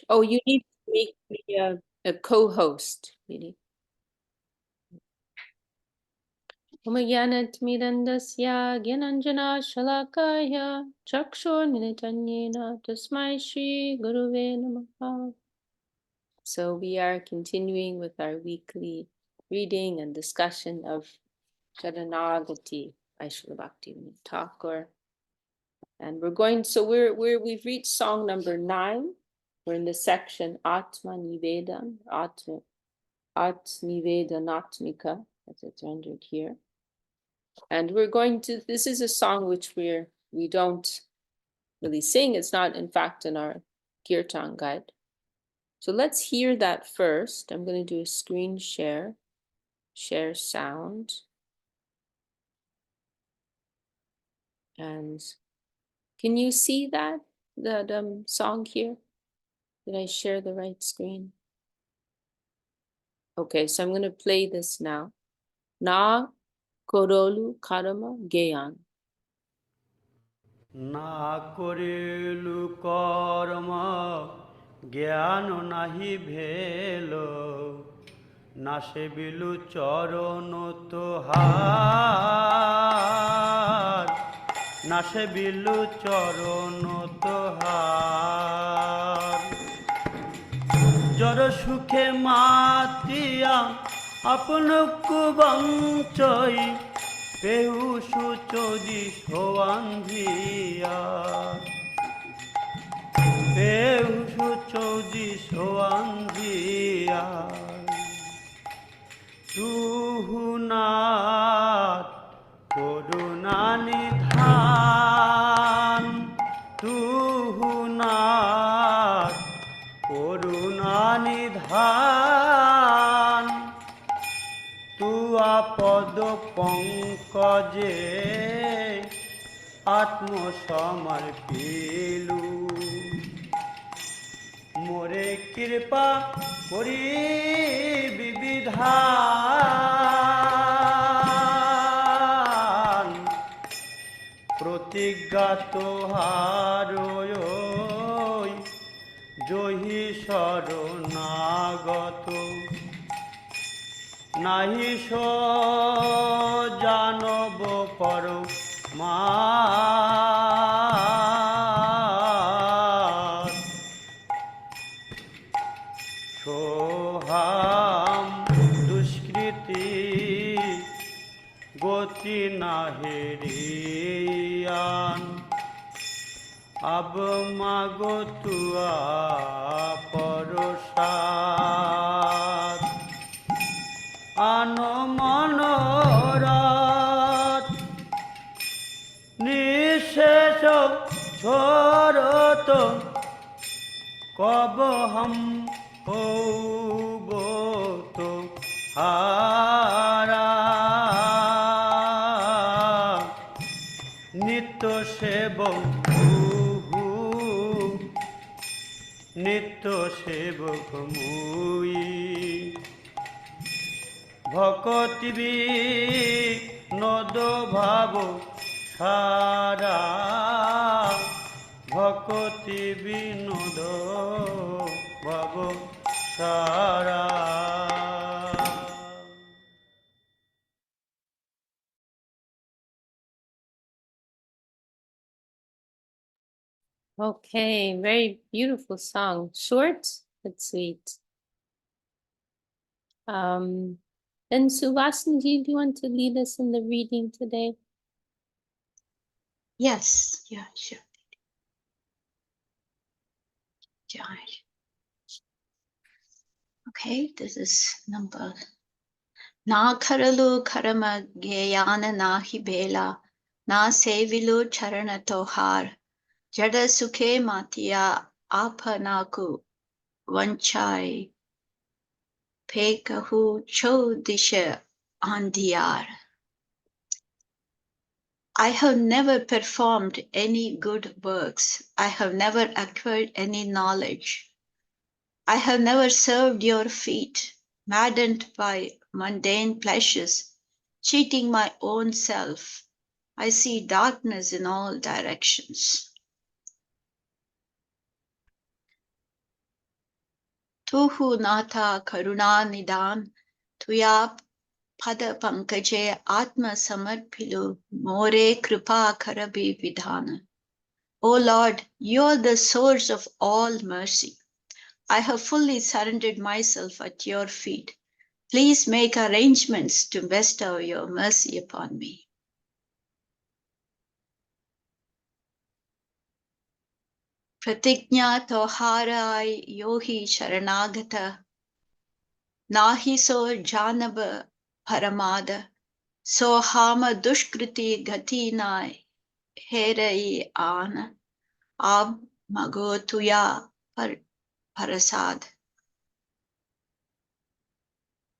Oh, you need to make me a co-host, really. Umayanatmirandasya Gyananjana Shalakaya Chakshurmilitanyena Tasmai Shri Guruve Namaha. So we are continuing with our weekly reading and discussion of Sharanagati by Srila Bhaktivinod Thakur. And we've reached song number 9. We're in the section Atma Nivedan, At Nivedanatmika, as it's rendered here. And this is a song which we don't really sing. It's not, in fact, in our Kirtan guide. So let's hear that first. I'm going to do a screen share sound. And can you see that song here? Did I share the right screen? Okay, so I'm going to play this now. Na korolu karma geyan. Na korilu karma gyano nahi bhelo na sebilu chorono tohar na sebilu chorono tohar jor sukhe matiya apnuk banchoi Pehusu chodi soandhiya Pehusu chodi soandhiya Tuhunat korunanidhan Tuhunat korunanidhan Tua podo পঙ্কজে আত্মসমর্পিলু মোরে কৃপা করি বিবিধান প্রতিজ্ঞা তোহারয় জহি শরণাগত নাহি জানব পর সোহাম দুষ্কৃতি গতি নাহেরিয়ান আব মাগো তুয়া পরসাদ আনমনরাত নিঃশেষ ঝরত কবহম হৌবত হারা নিত্য সেবক নিত্য সেবক মুই ভকতিবিনোদ ভাব সারা ভকতিবিনোদ ভাব সারা Okay, very beautiful song. Short but sweet. And Suvasnaji, do you want to lead us in the reading today? Yes, yeah, sure. Okay, this is number. Na karalu karama geyana nahi bela, na sevilu charana tohar, jada sukhe matiya apanaku vanchai, pekahu chodisha andiyar. I have never performed any good works. I have never acquired any knowledge. I have never served your feet, maddened by mundane pleasures, cheating my own self. I see darkness in all directions. Tuhu Nata Karuna Nidan, Tuya Pada Pankaje Atma Samarpilu, More Kripa Karabi Vidhana. O Lord, you are the source of all mercy. I have fully surrendered myself at your feet. Please make arrangements to bestow your mercy upon me. Pratignya toharai yohi sharanagata, nahi so janaba paramada, so hama dushkriti gati na herai ana, ab magotuya parasad.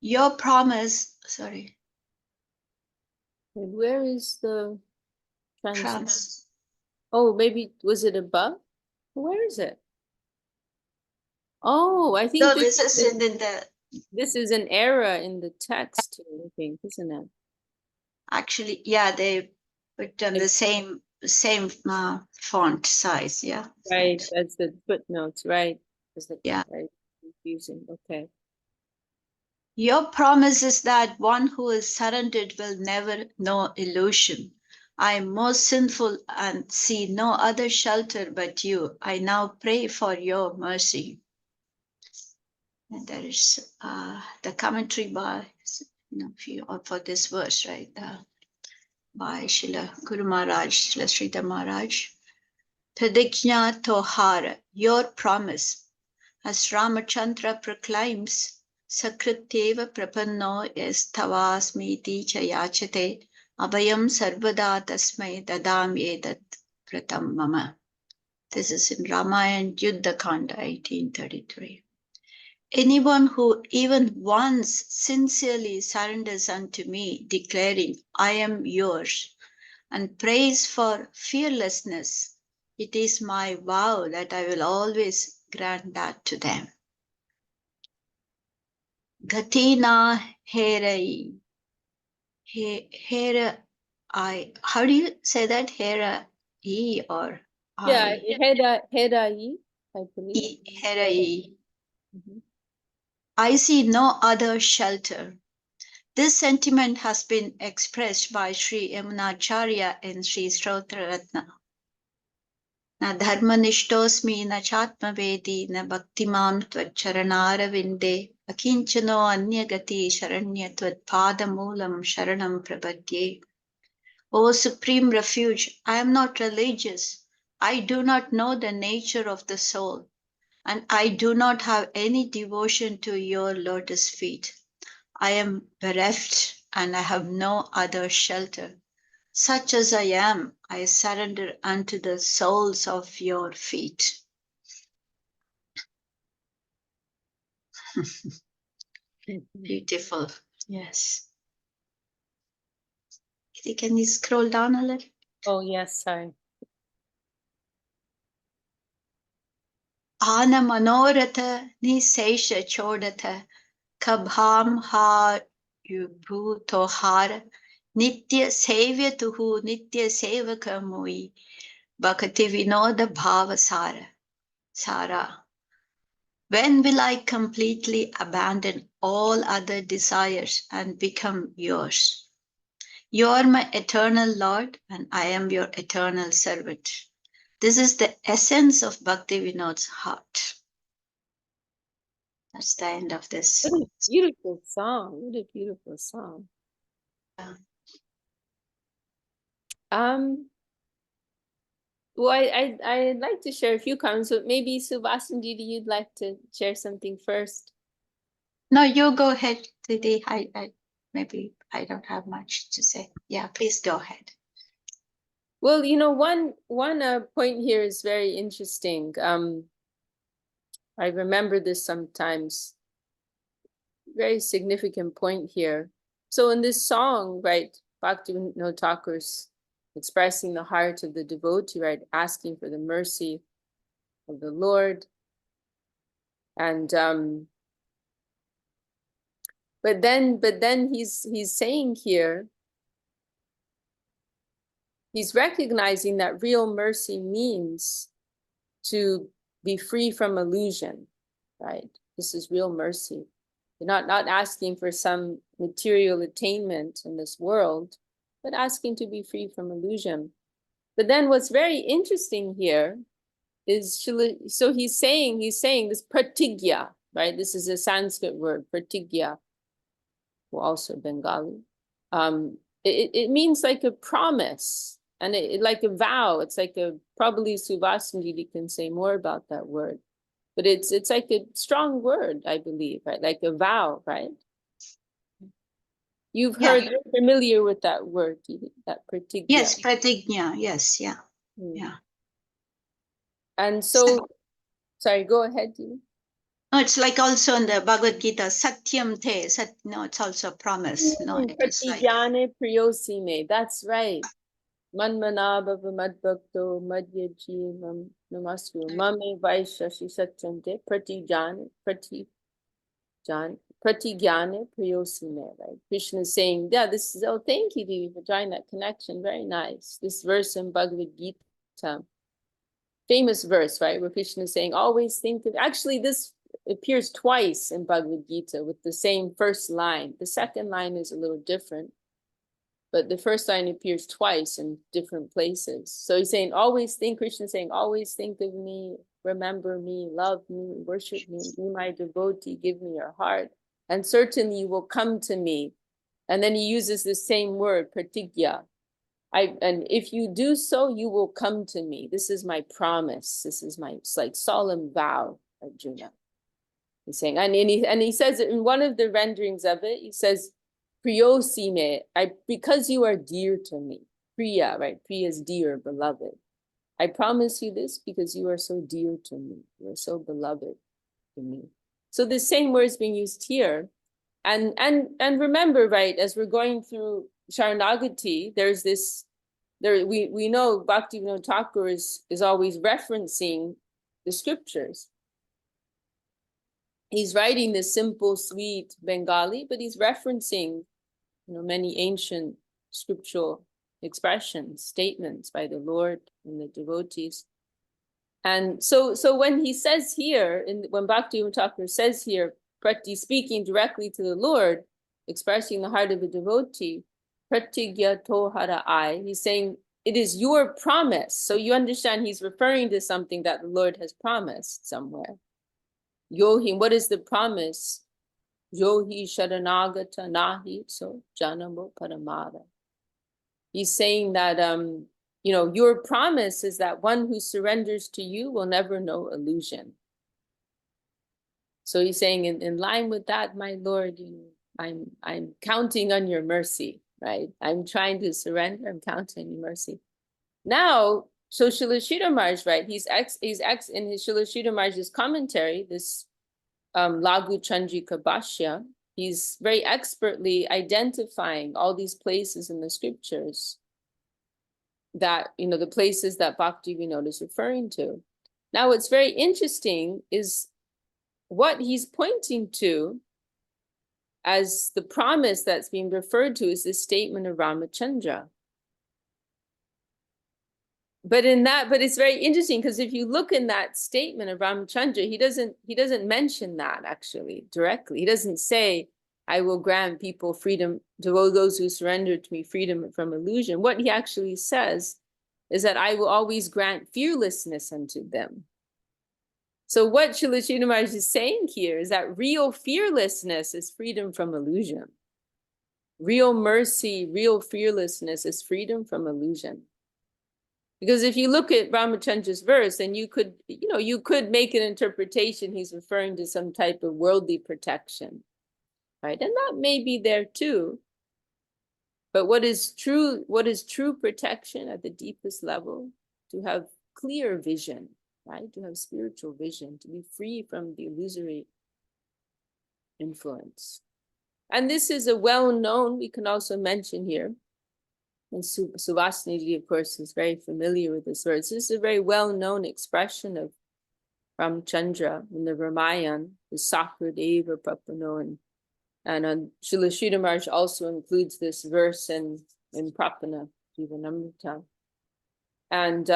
Your promise, sorry. And where is the translation? Trans. Oh, maybe was it above? Where is it? Oh, I think No, this is in the. This is an error in the text, I think, isn't it? Actually, yeah, they put on the same font size, yeah. Right, that's the footnotes, right? Yeah. Right, confusing. Okay. Your promise is that one who is surrendered will never know illusion. I am most sinful and see no other shelter but you. I now pray for your mercy. And there is the commentary by, for this verse, right? By Srila Guru Maharaj, Srila Sridhar Maharaj. Pradignya Tohara, your promise, as Ramachandra proclaims, Sakriteva prapanno es tavasmiti chayachate, abhayam sarvada tasmai dadam edat pratam mama. This is in Ramayana Yuddha Kanda 1833. Anyone who even once sincerely surrenders unto me, declaring, I am yours, and prays for fearlessness, it is my vow that I will always grant that to them. Gatina herai. Hera I. How do you say that? Hera I or Yeah, I? Hedai, I believe. Herai. Mm-hmm. I see no other shelter. This sentiment has been expressed by Sri Yamunacharya in Sri Stotra Ratna. Na dharmanishthosmi na chatmavedi na bhaktimam tvaccharanāravinde akinchano anyagati sharanya tvad-padamulam sharanam prabhadye. O Supreme Refuge, I am not religious. I do not know the nature of the soul, and I do not have any devotion to your lotus feet. I am bereft and I have no other shelter. Such as I am, I surrender unto the soles of your feet. Beautiful. Yes. Can you scroll down a little? Oh, yes, sorry. Ana manorata ni seisha chodata kabham ha yubhu tohara nitya sevya tuhu nitya sevaka mui Bhaktivinoda bhava sara. When will I completely abandon all other desires and become yours? You are my eternal Lord, and I am your eternal servant. This is the essence of Bhaktivinod's heart. That's the end of this. What a beautiful song. What a beautiful song. Well, I'd like to share a few comments, but maybe Subhasanjiti, you'd like to share something first. No, you go ahead, Didi. Maybe I don't have much to say. Yeah, please go ahead. Well, one point here is very interesting. I remember this sometimes. Very significant point here. So in this song, right, Bhaktivinod Thakur's expressing the heart of the devotee, right, asking for the mercy of the Lord. And but then he's saying here, he's recognizing that real mercy means to be free from illusion, right? This is real mercy. You're not asking for some material attainment in this world, but asking to be free from illusion. But then what's very interesting here is, so he's saying this pratigya, right? This is a Sanskrit word, pratigya, or also Bengali. It means like a promise, and it like a vow. It's like a, probably Suvasnji can say more about that word, but it's like a strong word, I believe, right? Like a vow, right? You've heard, you're familiar with that word, that pratigya. Yes, pratigya. Yes, yeah, yeah. And so, sorry, go ahead, Dee. No, it's like also in the Bhagavad Gita, satyam te. No, it's also a promise. No, it is like Pratigyane priyosime. That's right. Manmanabhava madbhakto madhyaji namaskuru mame vaishashi satyante pratigyane priyosime. Right? Krishna is saying, yeah, this is, oh, thank you, Devi, for drawing that connection. Very nice. This verse in Bhagavad Gita, famous verse, right? Where Krishna is saying, always think of, actually, this appears twice in Bhagavad Gita with the same first line. The second line is a little different, but the first line appears twice in different places. So he's saying, always think, Krishna is saying, always think of me, remember me, love me, worship me, be my devotee, give me your heart, and certainly you will come to me. And then he uses the same word, pratigya. And if you do so, you will come to me. This is my promise. This is my, it's like solemn vow, Arjuna. He's saying, and he says it in one of the renderings of it, he says, priyosime, because you are dear to me. Priya, right? Priya is dear, beloved. I promise you this because you are so dear to me. You are so beloved to me. So the same words being used here. And remember, right, as we're going through Sharanagati, there's this, we know Bhaktivinod Thakur is always referencing the scriptures. He's writing this simple, sweet Bengali, but he's referencing, many ancient scriptural expressions, statements by the Lord and the devotees. And so when he says here, when Bhaktivinod Thakur says here, speaking directly to the Lord, expressing the heart of a devotee, pratigya tohara I, he's saying, it is your promise. So you understand he's referring to something that the Lord has promised somewhere. Yohi, what is the promise? Yohi Sharanagati nahi, so janamo paramara. He's saying that, your promise is that one who surrenders to you will never know illusion. So he's saying, in line with that, my Lord, I'm counting on your mercy, right? I'm trying to surrender. I'm counting on your mercy. Now, so Srila Sridhar Maharaj, right? He's in his Srila Sridhar Maharaj's commentary, this Lagu Chandrika Bhashya, he's very expertly identifying all these places in the scriptures that, the places that Bhaktivinod is referring to. Now, what's very interesting is what he's pointing to as the promise that's being referred to is this statement of Ramachandra. But it's very interesting because if you look in that statement of Ramachandra, he doesn't mention that actually directly. He doesn't say, I will grant people freedom, to those who surrender to me, freedom from illusion. What he actually says is that I will always grant fearlessness unto them. So what Srila Sridhar Maharaj is saying here is that real fearlessness is freedom from illusion. Real mercy, real fearlessness is freedom from illusion. Because if you look at Ramachandra's verse, then you could make an interpretation he's referring to some type of worldly protection, right? And that may be there too. But what is true protection at the deepest level? To have clear vision, right? To have spiritual vision, to be free from the illusory influence. And this is a well-known, we can also mention here, and Suvasniji, of course, is very familiar with this verse. This is a very well-known expression of Ramchandra in the Ramayana, the Sakradeva Prapano, and Srila Sridhar Maharaj also includes this verse in Prapana, Jivanamrita. And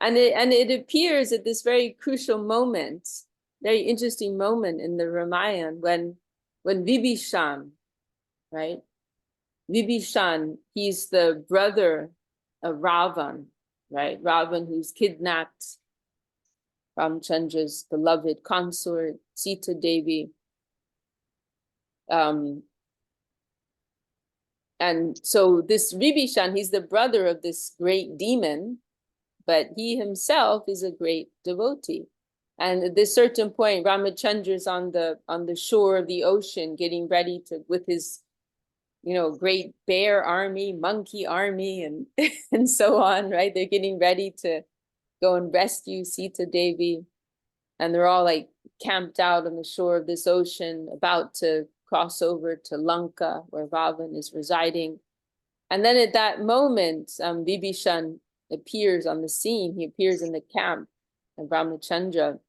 it appears at this very crucial moment very interesting moment in the Ramayana when Vibhishan, right? Vibhishan, he's the brother of Ravan, right? Ravan, who's kidnapped Ramchandra's beloved consort, Sita Devi. And so this Vibhishan, he's the brother of this great demon, but he himself is a great devotee. And at this certain point, Ramachandra's on the shore of the ocean, getting ready to, with his, great bear army, monkey army, and and so on, right? They're getting ready to go and rescue Sita Devi, and they're all like camped out on the shore of this ocean, about to cross over to Lanka, where Ravan is residing. And then at that moment, Vibhishan appears on the scene. He appears in the camp of Ramachandra.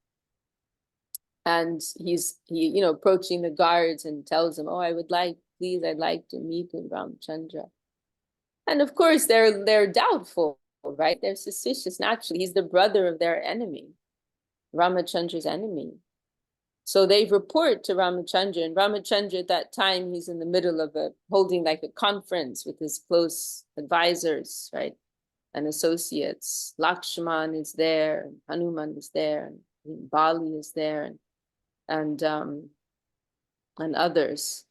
And he's approaching the guards and tells them, "Oh, I'd like to meet with Ramchandra." And of course, they're doubtful, right? They're suspicious. Naturally, he's the brother of their enemy, Ramachandra's enemy. So they report to Ramachandra, and Ramachandra at that time, he's in the middle of holding like a conference with his close advisors, right? And associates. Lakshman is there, Hanuman is there, and Bali is there, and others.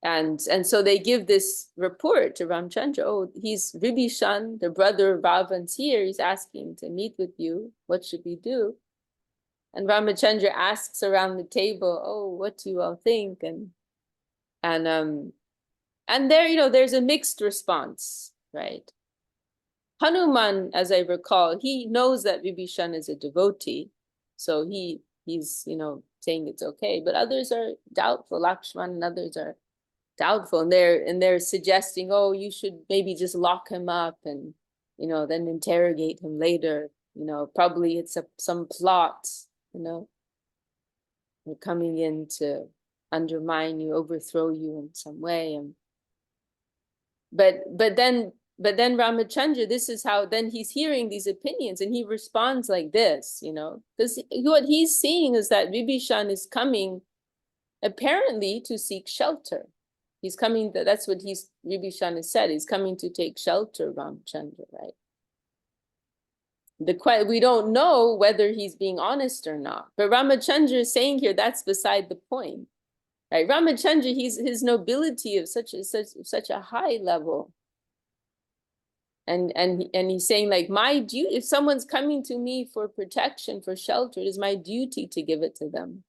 And so they give this report to Ramchandra. "Oh, he's Vibhishan, the brother of Ravan's here. He's asking to meet with you. What should we do?" And Ramachandra asks around the table, "Oh, what do you all think?" And there, there's a mixed response, right? Hanuman, as I recall, he knows that Vibhishan is a devotee, so he's saying it's okay. But others are doubtful. Lakshman and others are doubtful, and they're suggesting, "Oh, you should maybe just lock him up and then interrogate him later. Probably it's some plot. They're coming in to undermine you, overthrow you in some way." And but then Ramachandra, this is how then he's hearing these opinions, and he responds like this, because what he's seeing is that Vibhishan is coming apparently to seek shelter. He's coming, that's what Vibhishan has said, he's coming to take shelter, Ramchandra, right? We don't know whether he's being honest or not, but Ramachandra is saying here that's beside the point, right? Ramachandra, his nobility of such a high level, and he's saying like, my duty, if someone's coming to me for protection, for shelter, it is my duty to give it to them,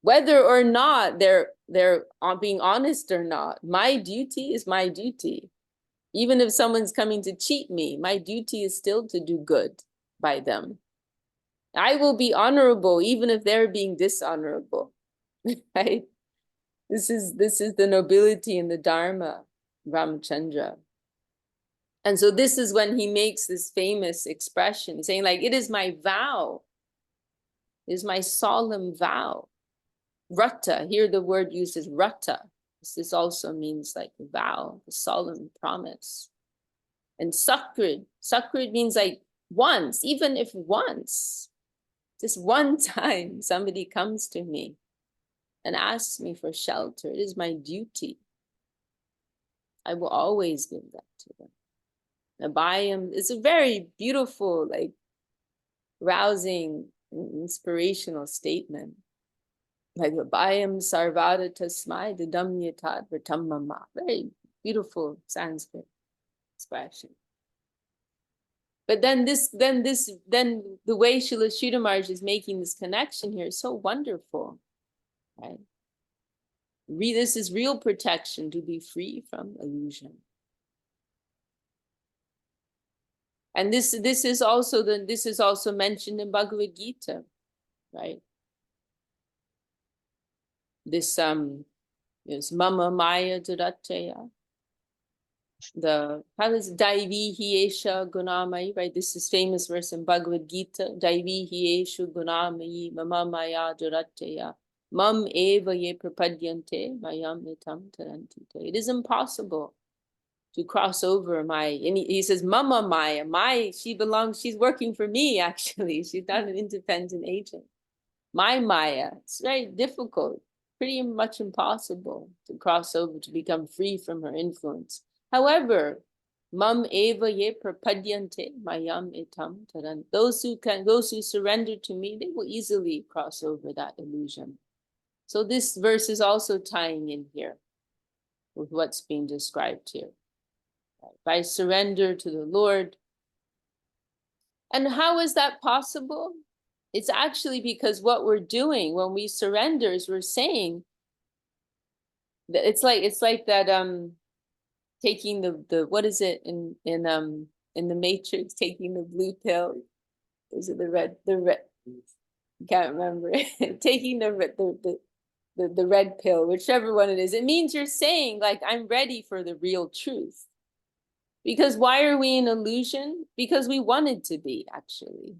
whether or not they're being honest or not. My duty is my duty. Even if someone's coming to cheat me, my duty is still to do good by them. I will be honorable even if they're being dishonorable, right? This is the nobility in the Dharma, Ramachandra. And so this is when he makes this famous expression, saying like, "It is my vow, it is my solemn vow." Rata, here the word used is rata. This also means like a vow, a solemn promise. And sakrid means like once, even if once, just one time somebody comes to me and asks me for shelter, it is my duty. I will always give that to them. Abhayam is a very beautiful, like rousing, inspirational statement. Like Abhayam sarvada tasmai didamyatat vrtammama. Very beautiful Sanskrit expression. But then the way Srila Sridhar Maharaj is making this connection here is so wonderful, right? This is real protection, to be free from illusion. And this is also mentioned in Bhagavad Gita, right? This is Mama Maya Duratya. How is Daivi Hiesha Gunamayi, right? This is famous verse in Bhagavad Gita. Daivi Hieshu Gunamayi Mama Maya Duratya. Mam eva ye prapadyante mayam etam tarantite. It is impossible to cross over and he says, Mama Maya, she's working for me, actually. She's not an independent agent. my Maya. It's very difficult, pretty much impossible to cross over, to become free from her influence. However, mam eva ye prapadyante mayam etam taran. Those who surrender to me, they will easily cross over that illusion. So this verse is also tying in here with what's being described here. By surrender to the Lord. And how is that possible? It's actually because what we're doing when we surrender is we're saying that it's like that taking the what is it in the Matrix, taking the blue pill? Is it the red can't remember. Taking the red pill, whichever one it is. It means you're saying, like, I'm ready for the real truth. Because why are we in illusion? Because we wanted to be, actually.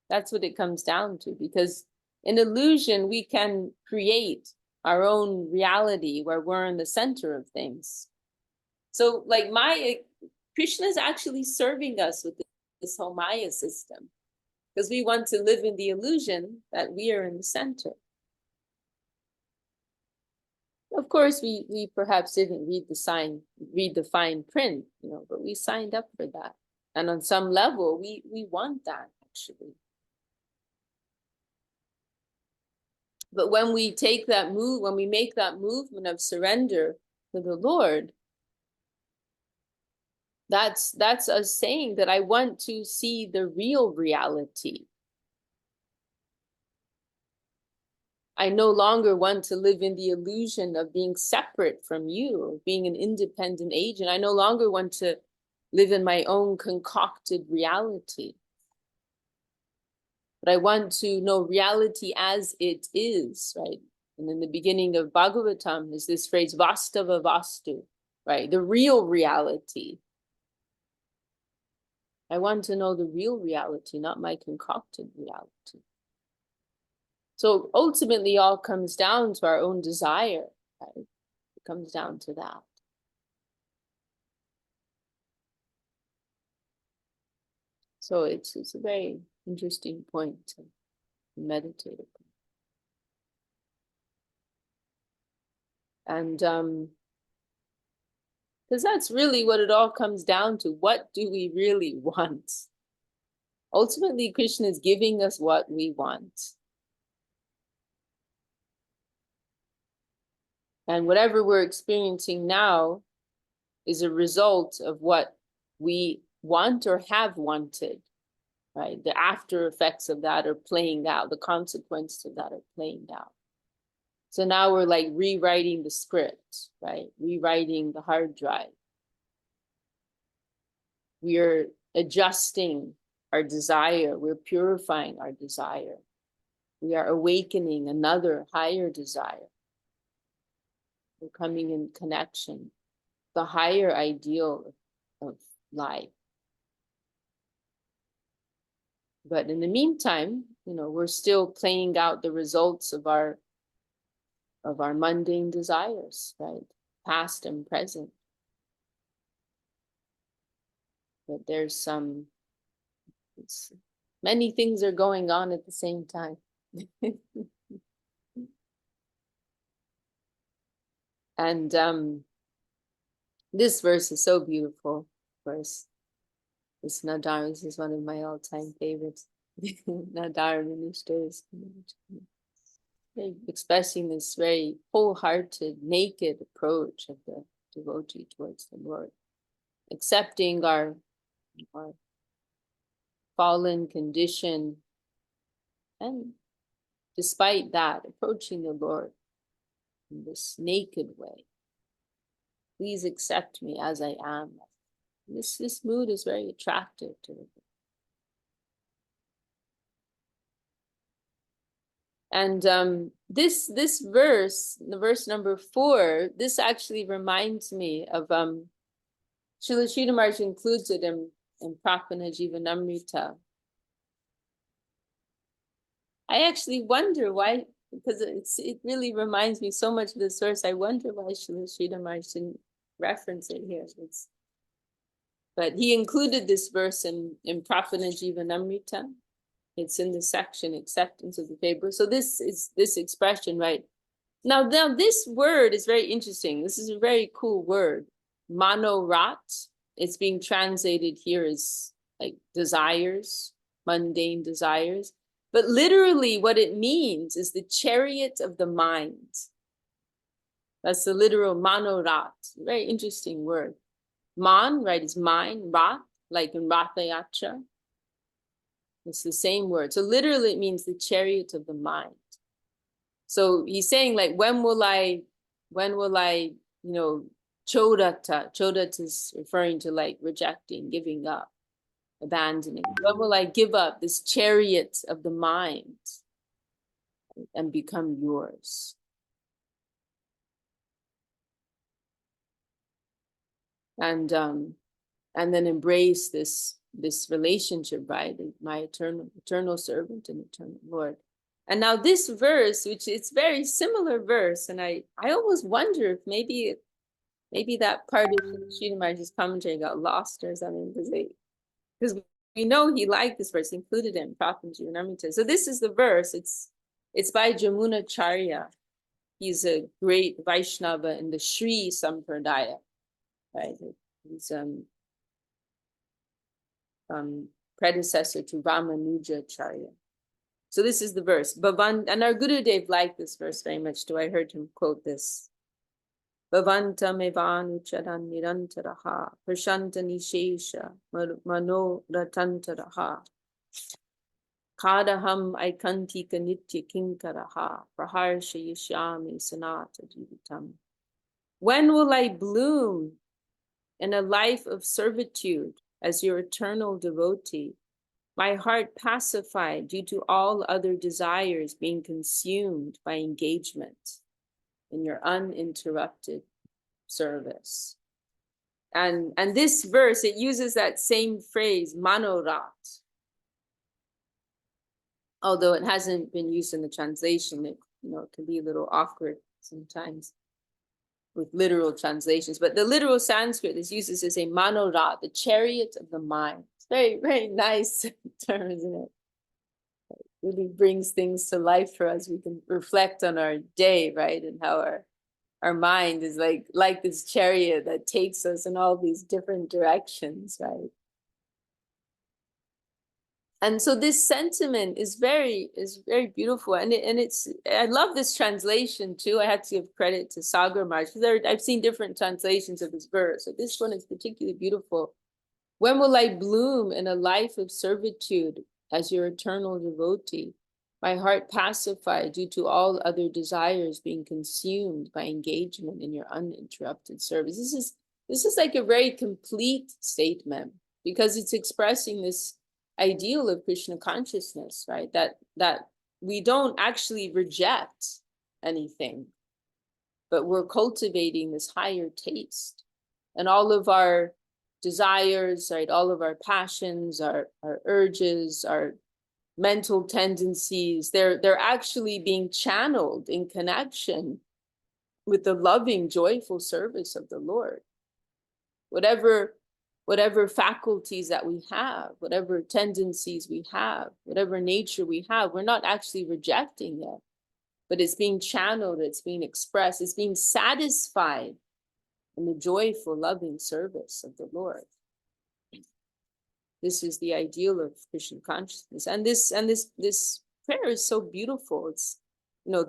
That's what it comes down to. Because in illusion, we can create our own reality where we're in the center of things. So like Krishna is actually serving us with this whole Maya system. Because we want to live in the illusion that we are in the center. Of course, we perhaps didn't read the fine print, but we signed up for that. And on some level, we want that, actually. But when we take that move, when we make that movement of surrender to the Lord, that's us saying that I want to see the real reality. I no longer want to live in the illusion of being separate from you, of being an independent agent. I no longer want to live in my own concocted reality. But I want to know reality as it is, right? And in the beginning of Bhagavatam is this phrase, Vastava Vastu, right? The real reality. I want to know the real reality, not my concocted reality. So ultimately, all comes down to our own desire, right? It comes down to that. So it's a very interesting point to meditate upon. And because that's really what it all comes down to. What do we really want? Ultimately, Krishna is giving us what we want. And whatever we're experiencing now is a result of what we want or have wanted, right? The after effects of that are playing out. The consequences of that are playing out. So now we're like rewriting the script, right? Rewriting the hard drive. We are adjusting our desire. We're purifying our desire. We are awakening another higher desire. We're coming in connection, the higher ideal of life. But in the meantime, we're still playing out the results of our mundane desires, right? Past and present. But there's many things are going on at the same time. And this verse is so beautiful. Verse, this Nadar, this is one of my all-time favorites. Nadar ministers, expressing this very wholehearted, naked approach of the devotee towards the Lord, accepting our fallen condition, and despite that, approaching the Lord in this naked way. Please accept me as I am. This mood is very attractive to me. And this verse, the verse number 4, this actually reminds me of Srila Sridhar Maharaj includes it in Prapana Jivanamrita. I actually wonder why, because it really reminds me so much of this verse. I wonder why Srila Sridhar Maharaj didn't reference it here. But he included this verse in Prapana Jivanamrita. It's in the section acceptance of the favor. So this is this expression, right? Now this word is very interesting. This is a very cool word. Manorat. It's being translated here as like desires, mundane desires. But literally what it means is the chariot of the mind. That's the literal manorat. Very interesting word. Man, right, is mind. Rat, like in Ratha Yatra. It's the same word. So literally it means the chariot of the mind. So he's saying like, when will I, chodata. Chodata is referring to like rejecting, giving up, abandoning. When will I give up this chariot of the mind and become yours? And then embrace this relationship, right? My eternal servant and eternal Lord. And now this verse, which is very similar verse, and I almost wonder if maybe that part of Srila Maharaj's commentary got lost or something, because we know he liked this verse, included it in Prabhupada Jivanamrita. So this is the verse. It's by Jamunacharya. He's a great Vaishnava in the Sri Sampradaya, right? He's predecessor to Ramanujacharya. So this is the verse. And our Gurudev liked this verse very much too. I heard him quote this. Bhavantam evanucharan nirantaraha prashanta nishesha mano ratantaraha kadaham aikantika nitya kinkaraha praharsha yashyami sanata jivitam. When will I bloom in a life of servitude as your eternal devotee, my heart pacified due to all other desires being consumed by engagement in your uninterrupted service? And this verse, it uses that same phrase, manorat. Although it hasn't been used in the translation, it can be a little awkward sometimes with literal translations. But the literal Sanskrit is used as a manorat, the chariot of the mind. It's very, very nice term, isn't it? It really brings things to life for us. We can reflect on our day, right? And how our mind is like this chariot that takes us in all these different directions, right? And so this sentiment is very beautiful, and it's I love this translation too. I have to give credit to Sagar Maharaj, because I've seen different translations of this verse. So this one is particularly beautiful. When will I bloom in a life of servitude as your eternal devotee? My heart pacified due to all other desires being consumed by engagement in your uninterrupted service. This is like a very complete statement, because it's expressing this ideal of Krishna consciousness, right? That we don't actually reject anything, but we're cultivating this higher taste. And all of our desires, right? All of our passions, our urges, our mental tendencies, they're actually being channeled in connection with the loving, joyful service of the Lord. Whatever faculties that we have, whatever tendencies we have, whatever nature we have, we're not actually rejecting it, but it's being channeled, it's being expressed, it's being satisfied in the joyful, loving service of the Lord. This is the ideal of Krishna consciousness. And this prayer is so beautiful. It's,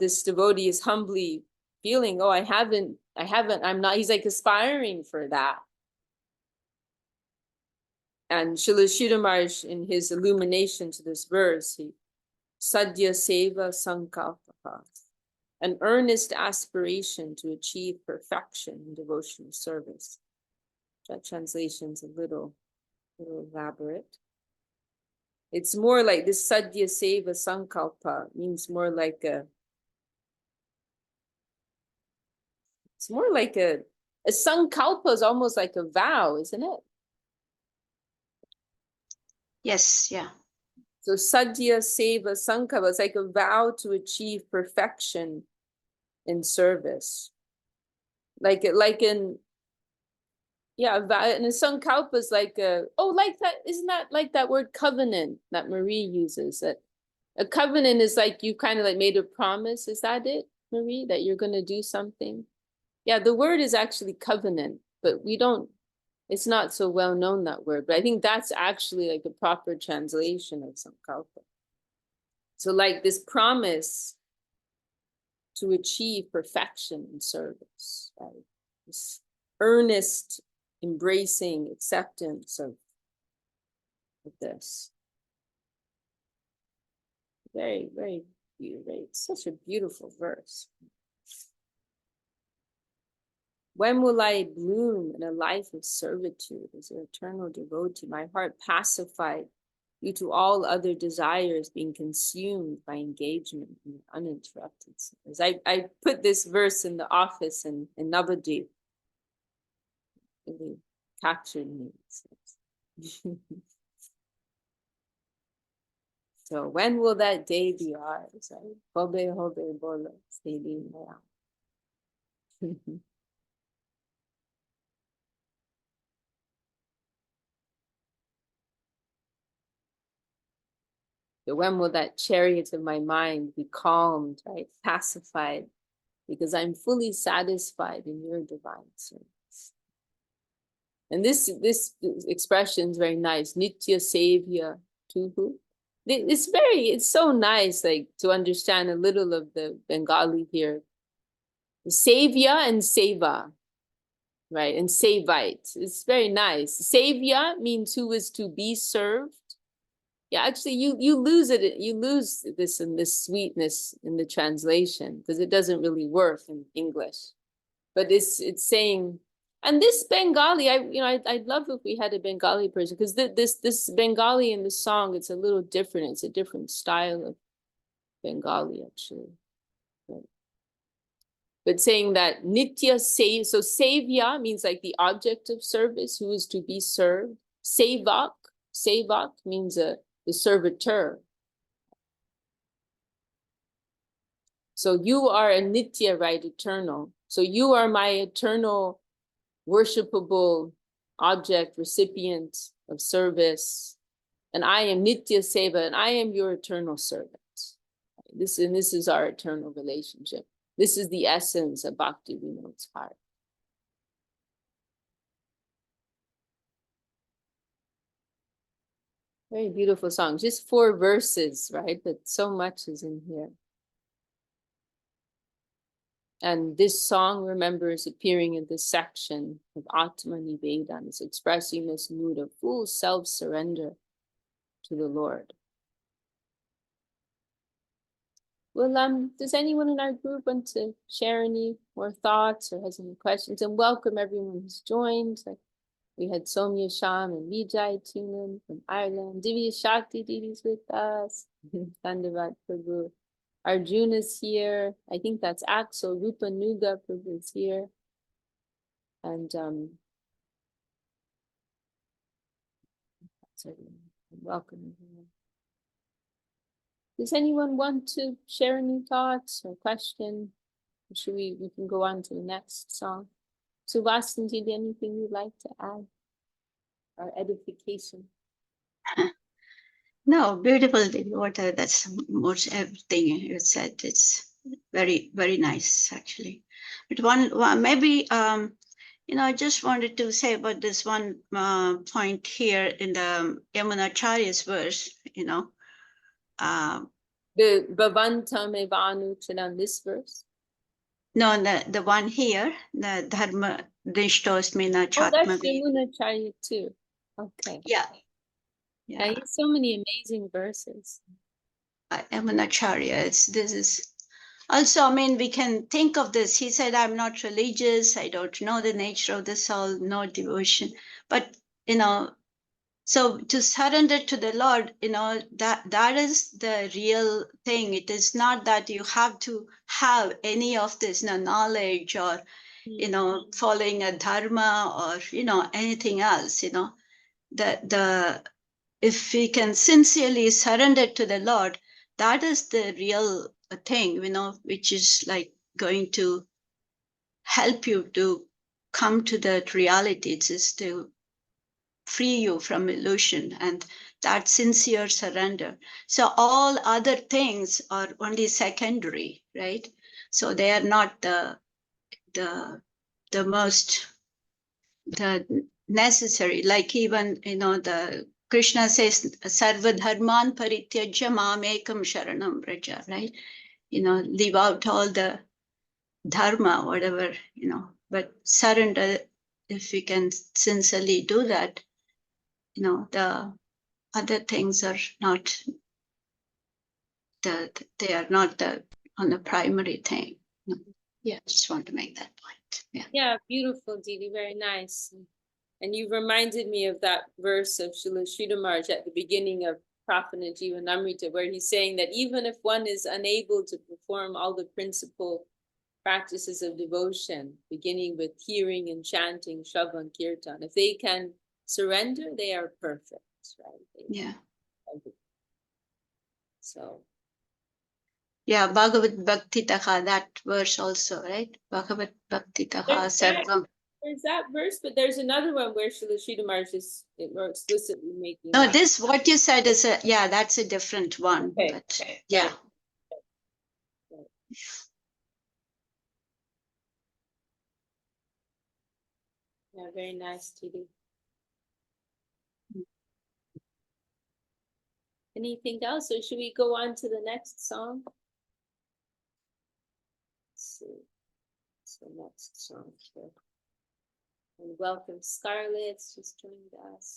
this devotee is humbly feeling, oh, I'm not, he's like aspiring for that. And Srila Maharaj, in his illumination to this verse, he sadhya seva sankalpa, an earnest aspiration to achieve perfection in devotional service. That translation's a little elaborate. It's more like this sadhya seva sankalpa means more like a sankalpa is almost like a vow, isn't it? Yes, yeah. So sadhya seva sankalpa is like a vow to achieve perfection in service. Like in Yeah, and a sankalpa is like like that. Isn't that like that word covenant that Marie uses? That a covenant is like you kind of like made a promise. Is that it, Marie? That you're going to do something? Yeah, the word is actually covenant, but we don't, it's not so well known, that word. But I think that's actually like a proper translation of sankalpa. So like this promise to achieve perfection in service, right? This earnest embracing acceptance of this. Very, very beautiful. It's such a beautiful verse. When will I bloom in a life of servitude as an eternal devotee, my heart pacified due to all other desires being consumed by engagement in uninterrupted service? I put this verse in the office in Navadvip. Really captured me. So when will that day be ours? Right? Hobe hobe bolo, steady now. So when will that chariot of my mind be calmed, right? Pacified, because I'm fully satisfied in your divine service. And this expression is very nice. Nitya Sevya Tuhu. It's so nice, like, to understand a little of the Bengali here. Sevya and Seva, right? And Sevite. It's very nice. Sevya means who is to be served. Yeah, actually, you lose it. You lose this and this sweetness in the translation because it doesn't really work in English. But it's saying, and this Bengali, I'd love if we had a Bengali person, because this Bengali in the song, it's a little different. It's a different style of Bengali, actually. But saying that Nitya Sev, so Sevya means like the object of service, who is to be served. Sevak means the servitor. So you are a Nitya, right? Eternal. So you are my eternal worshipable object, recipient of service. And I am Nitya Seva, and I am your eternal servant. This is our eternal relationship. This is the essence of Bhaktivinod's heart. Very beautiful song. Just 4 verses, right? But so much is in here. And this song, remember, is appearing in this section of Atma Nivedan. It's expressing this mood of full self-surrender to the Lord. Well, does anyone in our group want to share any more thoughts or has any questions? And welcome everyone who's joined. We had Somya Sham and Vijay tune in from Ireland. Divya Shakti Didi's with us. Dandavat Prabhu. Arjuna's here. I think that's Axel. Rupa Nuga Prabhu is here. And welcome everyone. Does anyone want to share any thoughts or question? Or should we can go on to the next song. So Vasanti, anything you'd like to add? Our edification. No, beautiful, Water. That's most everything you said. It's very, very nice, actually. But one maybe, I just wanted to say about this one point here in the Yamunacharya's verse, The Bhavantam Evanu Chanan, this verse? No, the one here, the Dharma Drishtosmina Chatma. Oh, that's Yamunacharya too. Okay. Yeah. Yeah, he has so many amazing verses. Yamunacharya, this is also, I mean, we can think of this. He said, I'm not religious. I don't know the nature of the soul, no devotion. But, so to surrender to the Lord, that is the real thing. It is not that you have to have any of this knowledge or, following a dharma or, anything else, if we can sincerely surrender to the Lord, that is the real thing, which is like going to help you to come to that reality. It is to free you from illusion and that sincere surrender. So all other things are only secondary, right? So they are not the most necessary. Like even the Krishna says, "Sarva dharman parityajya mamekam sharanam vraja," right? Leave out all the dharma, whatever, but surrender. If we can sincerely do that, the other things are not they are not on the primary thing. Yeah, just want to make that point. Yeah, beautiful, Didi, very nice. And you reminded me of that verse of Srila Maharaj at the beginning of Prafana Jivanamrita, where he's saying that even if one is unable to perform all the principal practices of devotion, beginning with hearing and chanting, Shravan Kirtan, if they can surrender, they are perfect, right? Yeah. So. Yeah, Bhagavad Bhakti Taha, that verse also, right? Bhagavad Bhakti Taha Sarvam. There's that verse, but there's another one where Srila Maharaj is more explicitly making. No, this what you said is that's a different one. Okay. But yeah. Right. Yeah, very nice, Tidi. Anything else, or should we go on to the next song? Let's see. So next song here. And welcome Scarlett, she's joined us.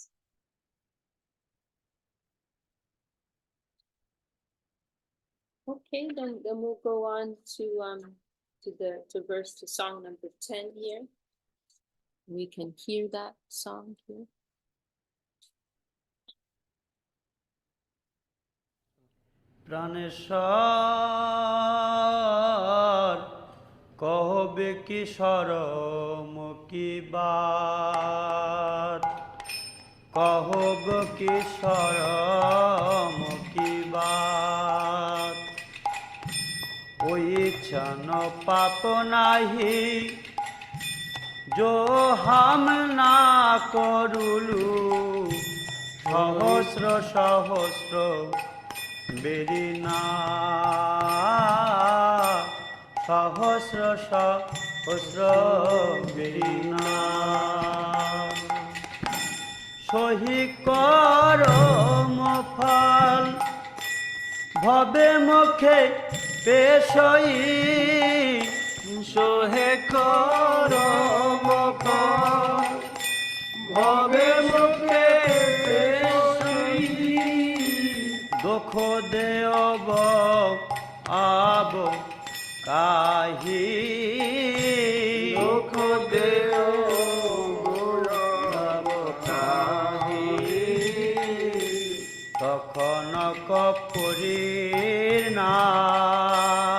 Okay, then we'll go on to verse to song number 10 here. We can hear that song here. Praneshwar কহবে কি সরম কি বাত কহব কি সরম কি বাত ওই ইচ্ছান পাপ নাহি जो हम ना করুলু সহস্র সহস্র বেরিনা সহস্র সহস্র বেরিনা সহি করম ফল ভবে মুখে পেশই সোহে করম ফল ভবে মুখে পেশই দুঃখ দেব আব কাহি দুঃখ দেব আব কাহি তখন কপুরীর নাম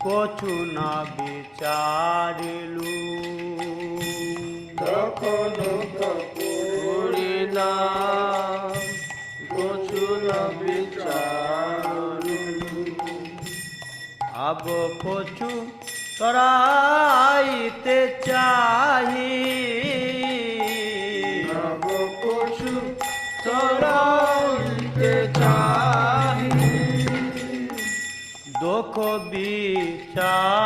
কচু না বিচারিলু তখন কপুরীর নাম কচু না বিচারিলু আব কচু তরাইতে চাহি আব কচু তরাইতে চাহি দুঃখ বিচার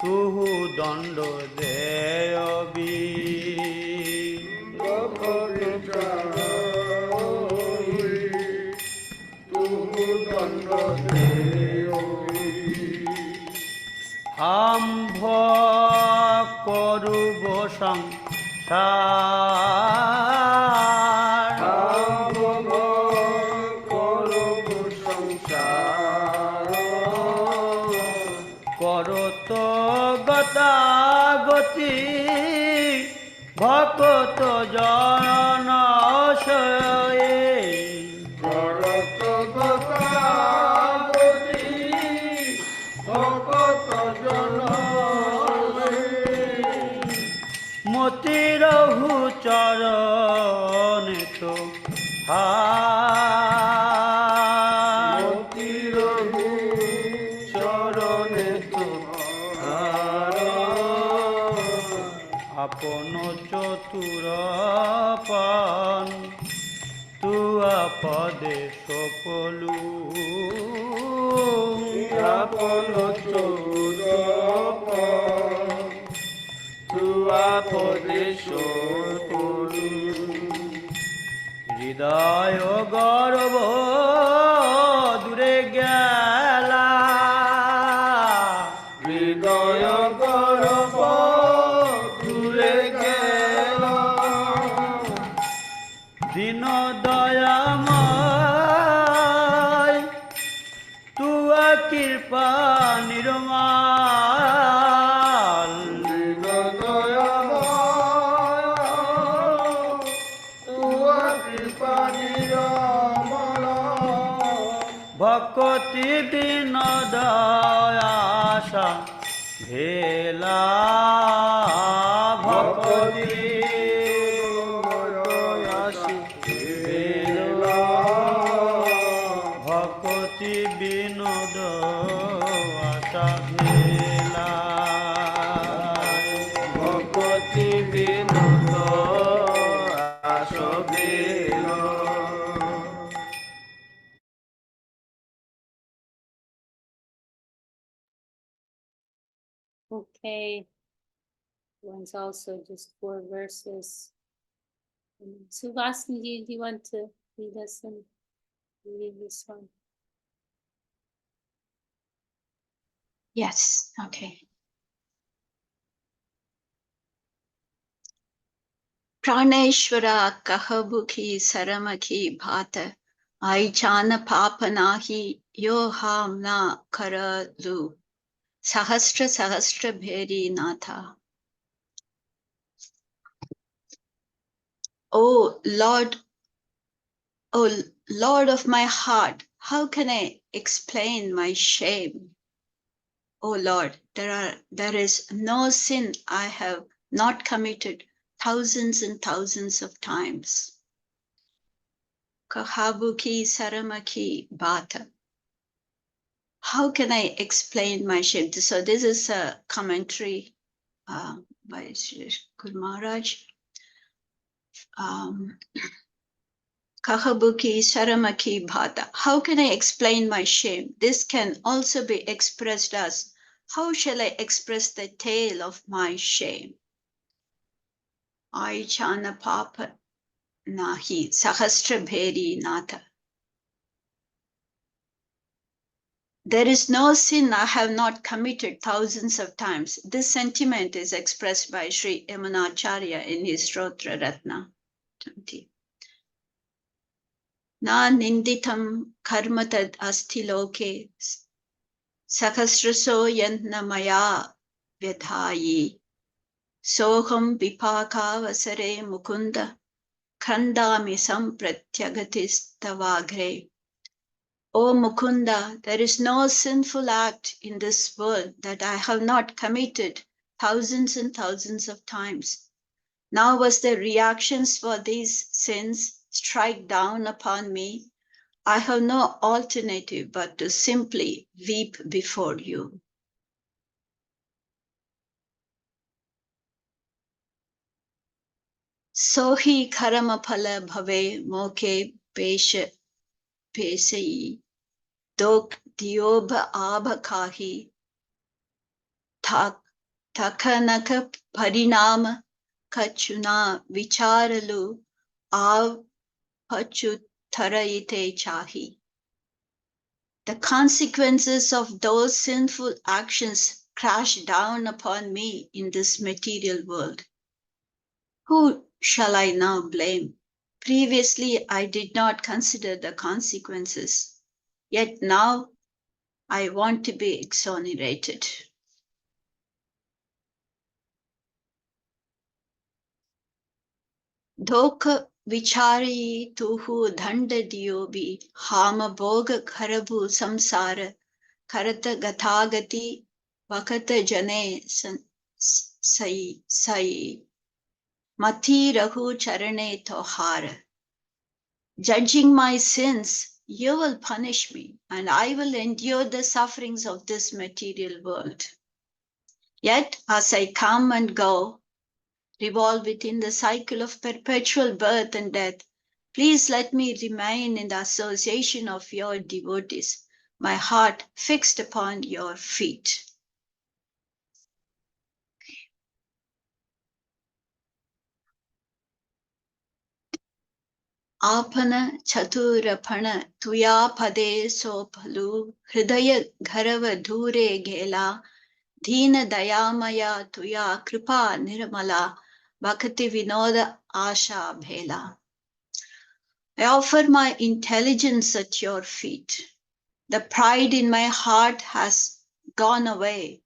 তুহু দণ্ড দেয়বি দুঃখ বিচার তুহু দণ্ড দেয়বি আম্ভ করুব সংসার করত গতাগতি ভকত জন করত গতাগতি ভকত জন মতিরহু চরণ তো মতিরহু চরণে তো Bhaktivinod asha bhela Bhaktivinod asha bhela Bhaktivinod asha bhela Bhaktivinod asha bhela. Okay. One's also just 4 verses. Suvasni, do you want to lead us in reading this one? Yes, okay. Praneshwara kahabukhi saramaki bhata aichana papanahi yohamna karadu sahastra sahastra bheri natha. Oh Lord of my heart, how can I explain my shame? Oh Lord, there is no sin I have not committed thousands and thousands of times. Kahabuki saramaki bhata. How can I explain my shame? So this is a commentary by Sri Guru Maharaj. Kahabuki saramaki bhata. How can I explain my shame? This can also be expressed as, how shall I express the tale of my shame? Aichana papa nahi sahastra bheri nata. There is no sin I have not committed thousands of times. This sentiment is expressed by Sri Yamunacharya in his Stotra Ratna 20. Na ninditam karma tad asti loke sahasraso yantna maya vyadhayi soham vipaka vasare mukunda khandami sampratyagatis tavagre. O Mukunda, there is no sinful act in this world that I have not committed thousands and thousands of times. Now as the reactions for these sins strike down upon me, I have no alternative but to simply weep before you. Sohi karamapala bhave moke pesai dok dioba abhakahi Thakanaka parinama kachuna vicharalu av pachutarayite chahi. The consequences of those sinful actions crash down upon me in this material world. Who shall I now blame? Previously, I did not consider the consequences, yet now I want to be exonerated. Dhoka vichari tuhu dhanda diyobi hama bhoga kharabu samsara karata gathagati vakata jane sai mati rahu charane tohara. Judging my sins, you will punish me and I will endure the sufferings of this material world. Yet as I come and go, revolve within the cycle of perpetual birth and death, please let me remain in the association of your devotees, my heart fixed upon your feet. Apana chaturapana tuya pade sophalu hridaya gharava dhure gela Dina dayamaya tuya kripa nirmala Bhaktivinod asha bhela. I offer my intelligence at your feet. The pride in my heart has gone away.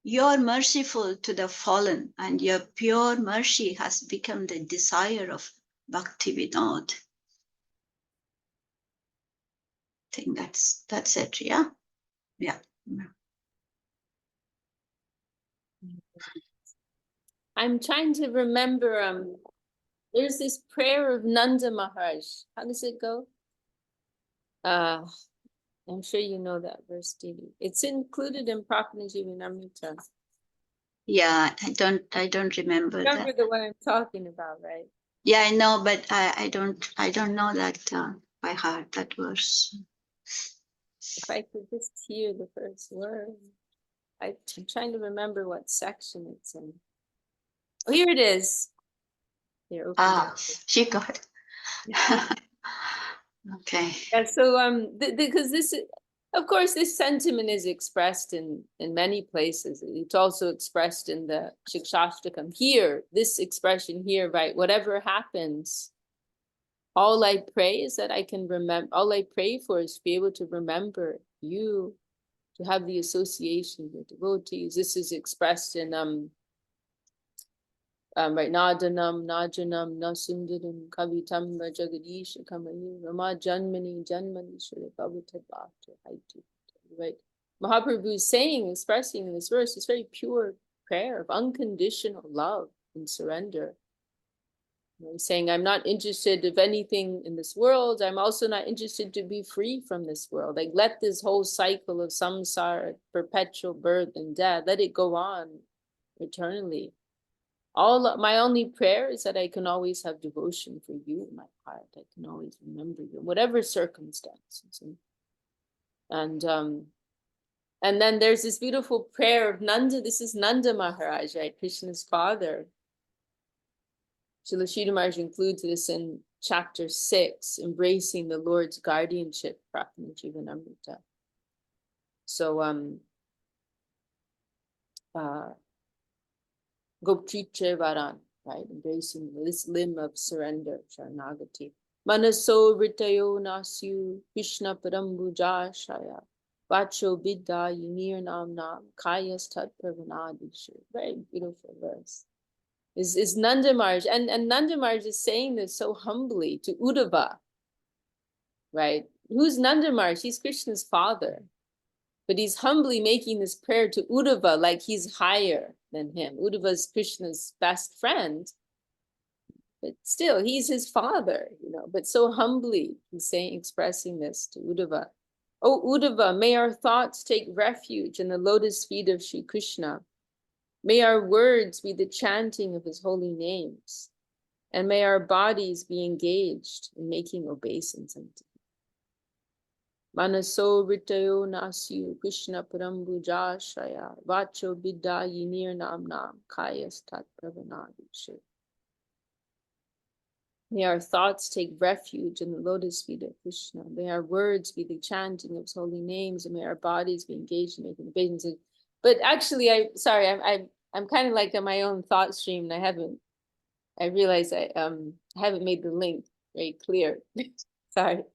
You are merciful to the fallen, and your pure mercy has become the desire of Bhaktivinod. think that's it. Yeah. Yeah. I'm trying to remember, there's this prayer of Nanda Maharaj. How does it go? I'm sure you know that verse, Didi. It's included in Prapanajivanamrita. Yeah, I don't remember that. Remember the one I'm talking about, right? Yeah, I know, but I don't know that by heart, that verse. If I could just hear the first word. I'm trying to remember what section it's in. Oh, here it is. Here, open it. She got it. Okay. Yeah, so because this is, of course, this sentiment is expressed in many places. It's also expressed in the Shikshashtakam. Here, this expression here, right? Whatever happens, all I pray is that I can remember. All I pray for is to be able to remember you, to have the association with devotees. This is expressed in right, Nadanam, Najanam, Nasundaram, Kavitam, Jagadish, Kamani, Rama Janmani, Janmani, Shurikavitadvata, Haitu. Right. Mahaprabhu is saying, expressing in this verse, this very pure prayer of unconditional love and surrender. He's saying, I'm not interested of anything in this world. I'm also not interested to be free from this world. Like, let this whole cycle of samsara, perpetual birth and death, let it go on eternally. My only prayer is that I can always have devotion for you in my heart. I can always remember you in whatever circumstances. And then there's this beautiful prayer of Nanda. This is Nanda Maharaj, right? Krishna's father. Srila Sridhar Maharaj includes this in chapter 6, embracing the Lord's guardianship, Prapanajivanamrita. So Goptriche Varan, right? Embracing this limb of surrender, Sharanagati. Manaso Ritayo Nasyu Krishna Parambuja Shaya Vacho Bidda Yinir Nam Nam Kayas Tat Pravanadishu. Very beautiful verse. Is Nanda Maharaj, and Nanda Maharaj is saying this so humbly to Uddhava, right? Who's Nanda Maharaj? He's Krishna's father. But he's humbly making this prayer to Uddhava like he's higher than him. Uddhava is Krishna's best friend, but still he's his father, but so humbly he's saying, expressing this to Uddhava. Oh, Uddhava, may our thoughts take refuge in the lotus feet of Sri Krishna. May our words be the chanting of his holy names, and may our bodies be engaged in making obeisance unto him. Manaso Ritayo Nasyu Krishna Parambuja Shaya Vacho Bidda Yinir Nam Nam Kayas Tat Pravanadishu. May our thoughts take refuge in the lotus feet of Krishna. May our words be the chanting of his holy names, and may our bodies be engaged in making obeisance. But actually, I'm kind of like in my own thought stream, and I realize I haven't made the link very clear. Sorry.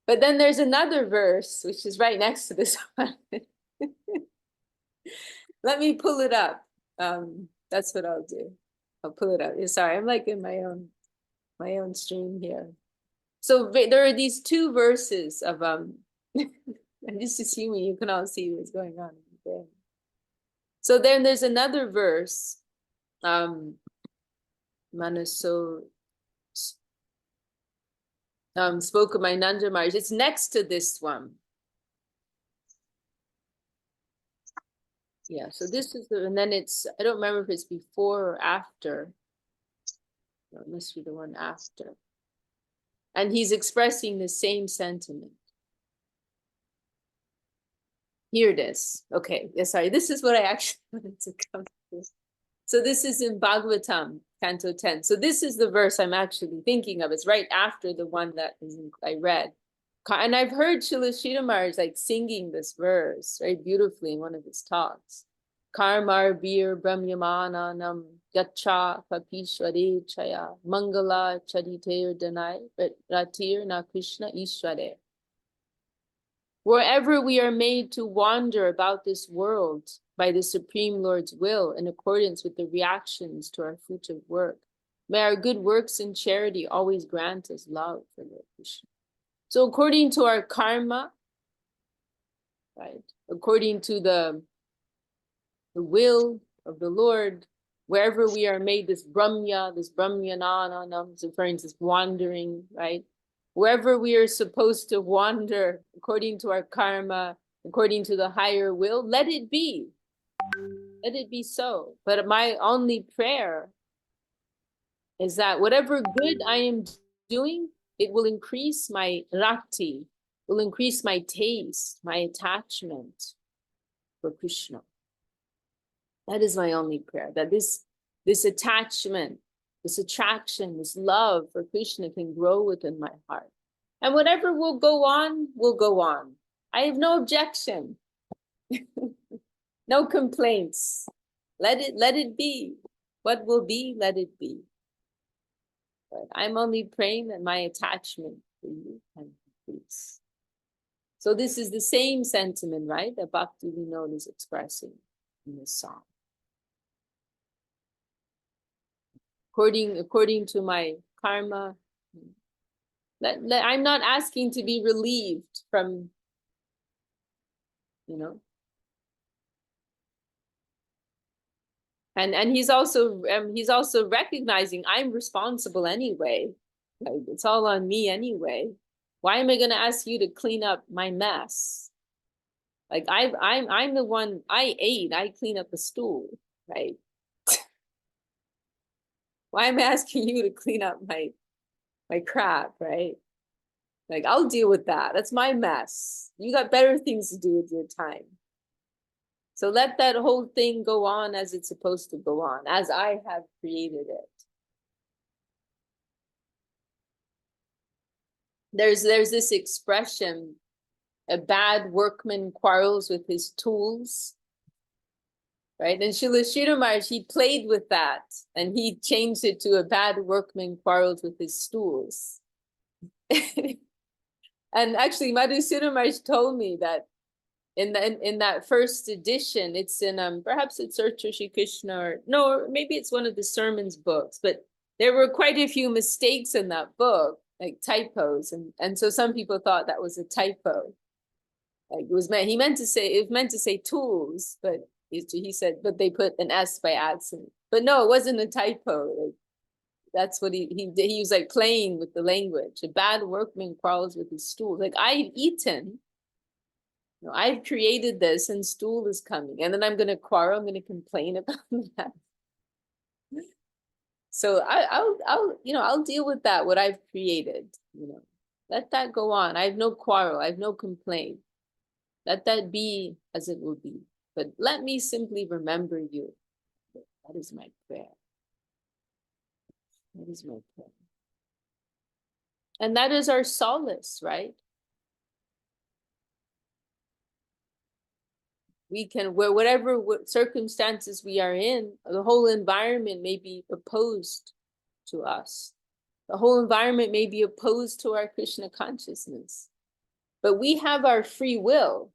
But then there's another verse, which is right next to this one. Let me pull it up. That's what I'll do. I'll pull it up. Sorry, I'm like in my own stream here. So there are these two verses of I'm just assuming you can all see what's going on. So then there's another verse, Manaso spoken by Nanda Maharaj. It's next to this one. Yeah, so this is and then it's, I don't remember if it's before or after. No, it must be the one after. And he's expressing the same sentiment. Here it is. Okay, yeah, sorry, this is what I actually wanted to come to. So this is in Bhagavatam, Canto 10. So this is the verse I'm actually thinking of. It's right after the one that I read. And I've heard Srila Sridhar Maharaj like singing this verse very beautifully in one of his talks. Karmar bir brahmyamananam yacha papishware chaya mangala chariter danai ratir na Krishna ishware. Wherever we are made to wander about this world by the Supreme Lord's will in accordance with the reactions to our fruitive work, may our good works and charity always grant us love for Lord Krishna. So according to our karma, right? According to the will of the Lord, wherever we are made, this Brahmyananam, so for instance, wandering, right? Wherever we are supposed to wander according to our karma, according to the higher will, let it be. Let it be so. But my only prayer is that whatever good I am doing, it will increase my rati, will increase my taste, my attachment for Krishna. That is my only prayer, that this attachment, this attraction, this love for Krishna can grow within my heart. And whatever will go on, will go on. I have no objection, no complaints. Let it be. What will be, let it be. But I'm only praying that my attachment for you can increase. So this is the same sentiment, right, that Bhaktivinod is expressing in this song. According to my karma, I'm not asking to be relieved from, and he's also recognizing I'm responsible anyway. Like, it's all on me anyway. Why am I going to ask you to clean up my mess? Like I'm the one, I ate, I clean up the stool, right? Why am I asking you to clean up my crap, right? Like, I'll deal with that. That's my mess. You got better things to do with your time. So let that whole thing go on as it's supposed to go on, as I have created it. There's this expression, a bad workman quarrels with his tools, right? And Srila Maharaj, he played with that, and he changed it to a bad workman quarrels with his stools. And actually, Madhusudana Maharaj told me that in that first edition, it's in perhaps it's Urcha Shri Krishna, or no, maybe it's one of the sermons books, but there were quite a few mistakes in that book, like typos, and so some people thought that was a typo. Like he meant to say tools, but he said, but they put an S by accident. But no, it wasn't a typo. Like, that's what he was like playing with the language. A bad workman quarrels with his stool. Like, I've eaten, I've created this, and stool is coming, and then I'm going to quarrel. I'm going to complain about that. So I'll deal with that. What I've created, let that go on. I have no quarrel. I have no complaint. Let that be as it will be. But let me simply remember you. That is my prayer. That is my prayer. And that is our solace, right? We can, whatever circumstances we are in, the whole environment may be opposed to us. The whole environment may be opposed to our Krishna consciousness. But we have our free will.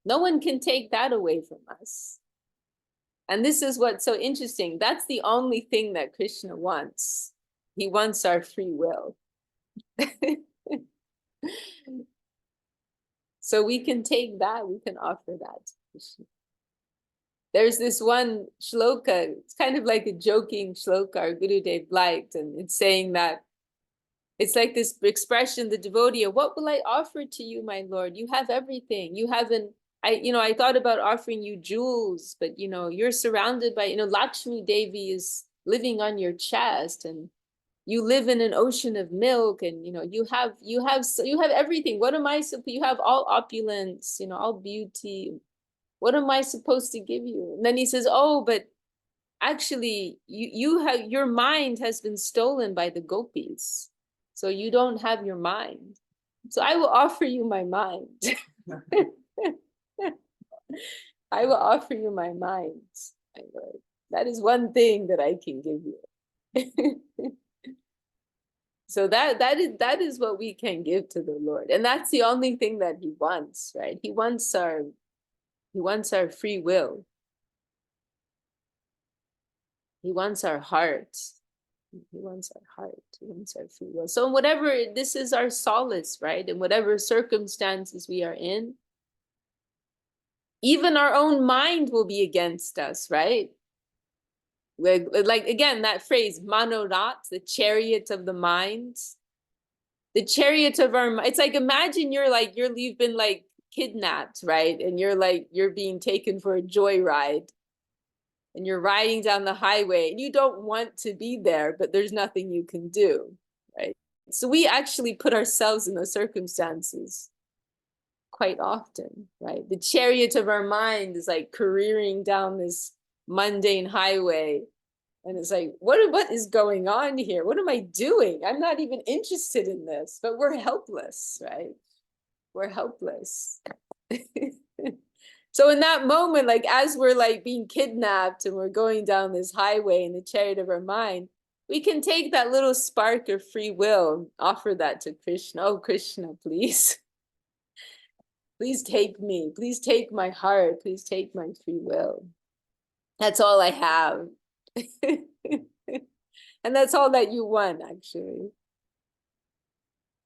No one can take that away from us. And this is what's so interesting. That's the only thing that Krishna wants. He wants our free will. So we can take that, we can offer that to Krishna. There's this one shloka, it's kind of like a joking shloka our Gurudev liked, and it's saying that, it's like this expression, the devotee, what will I offer to you, my Lord? You have everything. You haven't, I thought about offering you jewels, but you're surrounded by, Lakshmi Devi is living on your chest, and you live in an ocean of milk, and you have everything. What am I supposed? You have all opulence, all beauty. What am I supposed to give you? And then he says, oh, but actually, your mind has been stolen by the gopis, so you don't have your mind. So I will offer you my mind. I will offer you my mind, my Lord. That is one thing that I can give you. So that is what we can give to the Lord, and that's the only thing that He wants, right? He wants our free will. He wants our heart. He wants our heart. He wants our free will. So whatever, this is our solace, right? In whatever circumstances we are in, Even our own mind will be against us, right? Like again, that phrase, manorat, the chariot of the mind. The chariot of our mind. It's like, imagine you've been like kidnapped, right? And you're being taken for a joyride. And you're riding down the highway and you don't want to be there, but there's nothing you can do, right? So we actually put ourselves in those circumstances quite often, right? The chariot of our mind is like careering down this mundane highway. And it's like, what is going on here? What am I doing? I'm not even interested in this, but we're helpless, right? We're helpless. So in that moment, like as we're like being kidnapped and we're going down this highway in the chariot of our mind, we can take that little spark of free will and offer that to Krishna. Oh, Krishna, please. Please take me. Please take my heart. Please take my free will. That's all I have. And that's all that you want, actually.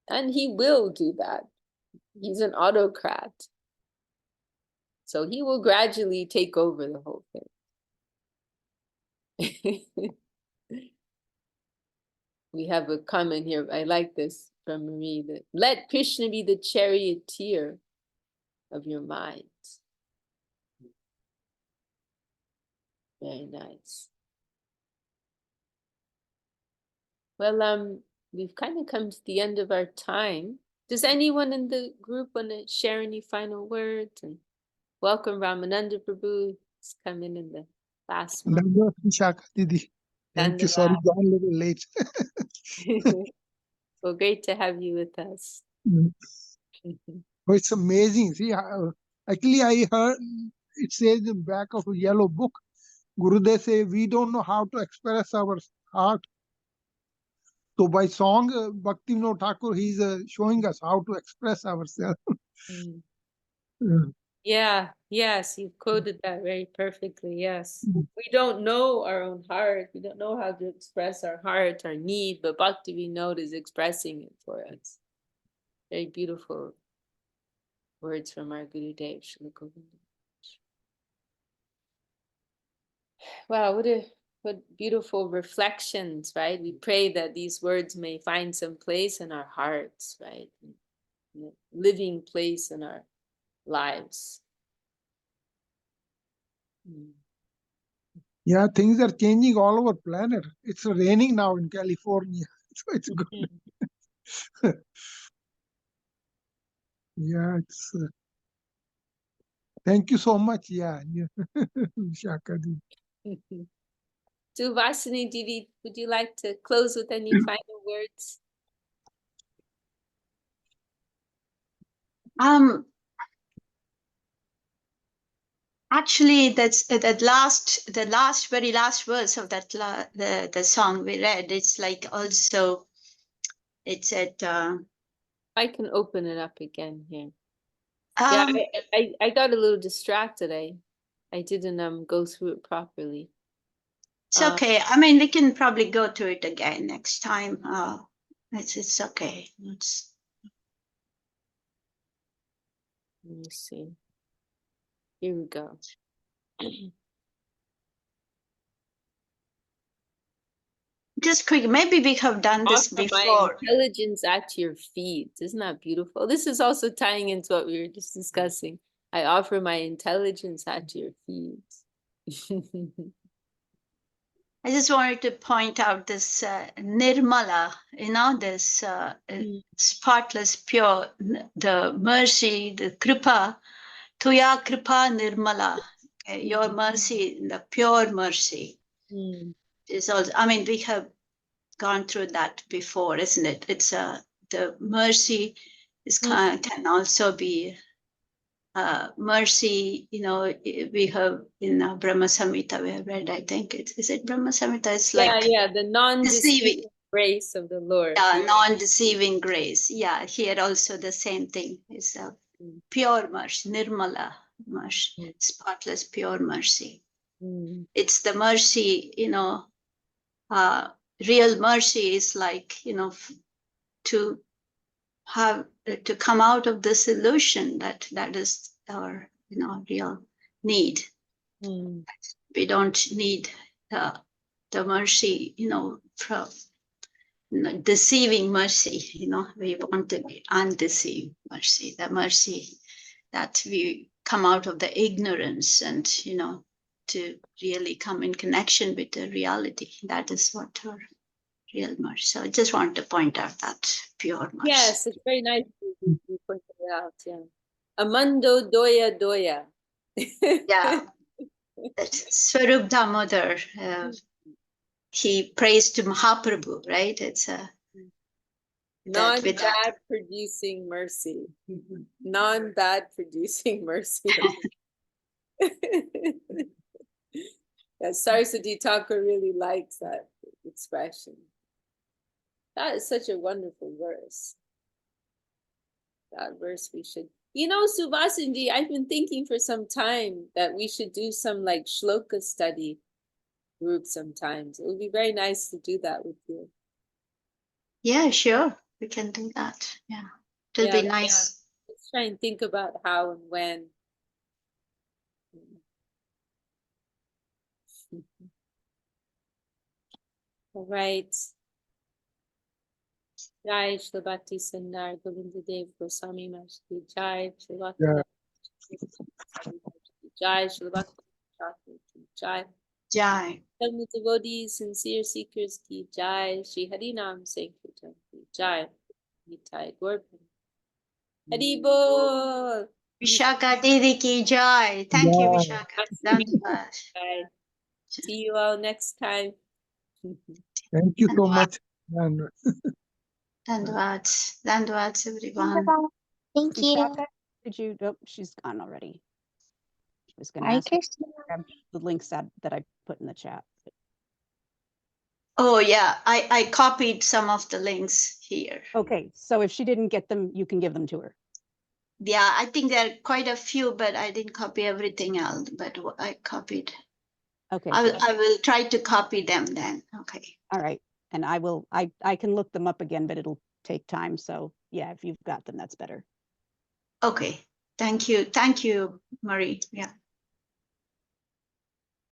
And he will do that. He's an autocrat. So he will gradually take over the whole thing. We have a comment here. I like this from Marie. That let Krishna be the charioteer of your mind. Very nice. Well, we've kind of come to the end of our time. Does anyone in the group want to share any final words? And welcome Ramananda Prabhu. He's coming in the last month. Thank you. Sorry, I'm a little late. Well, great to have you with us. Oh, it's amazing. See, actually, I heard it says in the back of a yellow book, Gurudev say, we don't know how to express our heart. So by song, Bhaktivinod Thakur, he's showing us how to express ourselves. Yeah, yes, you've quoted that very perfectly. Yes. We don't know our own heart. We don't know how to express our heart, our need, but Bhaktivinod is expressing it for us. Very beautiful words from our Gurudev, Srila Govinda. Wow, what beautiful reflections, right? We pray that these words may find some place in our hearts, right? A living place in our lives. Yeah, things are changing all over planet. It's raining now in California. So it's good. Yeah, it's thank you so much. Yeah. Shakadi. So Vasini Devi, would you like to close with any final words? Actually, that's the very last verse of that the song we read. It's like also, it said. I can open it up again here. Yeah, I got a little distracted. I didn't go through it properly. It's okay. I mean, we can probably go through it again next time. It's okay. Let me see. Here we go. Just quick, maybe we have done this Offer before. my intelligence at your feet. Isn't that beautiful? This is also tying into what we were just discussing. I offer my intelligence at your feet. I just wanted to point out this nirmala, this spotless, pure, the mercy, the kripa, tuya kripa nirmala, your mercy, the pure mercy. Is also, I mean, we have gone through that before, isn't it? It's the mercy is can also be mercy. We have in Brahma Samhita we have read. I think is it Brahma Samhita? It's like the non-deceiving grace of the Lord. Yeah, non-deceiving grace. Yeah, here also the same thing is pure mercy, nirmala mercy, spotless, pure mercy. It's the mercy, real mercy is like, to have to come out of this illusion that is our real need. Mm. We don't need the mercy, from deceiving mercy. We want to be undeceived mercy, the mercy that we come out of the ignorance and, to really come in connection with the reality. That is what our real mercy. So I just want to point out that pure mercy. Yes, it's very nice you pointed it out. Yeah. Amando doya doya. Yeah. Swarup Damodar, he prays to Mahaprabhu, right? It's a Non-bad producing mercy. Non-bad producing mercy. Yeah, Saraswati Thakur really likes that expression. That is such a wonderful verse. That verse we should, Subhasinji, I've been thinking for some time that we should do some like shloka study group sometimes. It would be very nice to do that with you. Yeah, sure. We can do that. Yeah. It'll be nice. Yeah. Let's try and think about how and when. All right. Jai Shri Bhakti Sandar Govinda Dev Goswami Maharaj ki Jai Shri Bhakti Jai Shri Bhakti Thakur ki Jai. Jai. Some devotees, sincere seekers ki Jai. Shri Hari Nam Sankirtan ki Jai. Nitai Gorpan. Hari Bol. Vishaka Didi ki Jai. Thank you, Vishaka. Dandavad. See you all next time. Thank you so much. And Dandavad. Dandavad, everyone. Thank you. Vishaka, did you? Oh, she's gone already. I was going to Hi, ask you Krishna. to grab the links that I put in the chat. Oh, yeah. I copied some of the links here. Okay, so if she didn't get them, you can give them to her. Yeah, I think there are quite a few, but I didn't copy everything else, but I copied. Okay. I will try to copy them then. Okay. All right. And I can look them up again, but it'll take time. So yeah, if you've got them, that's better. Okay. Thank you. Thank you, Marie. Yeah.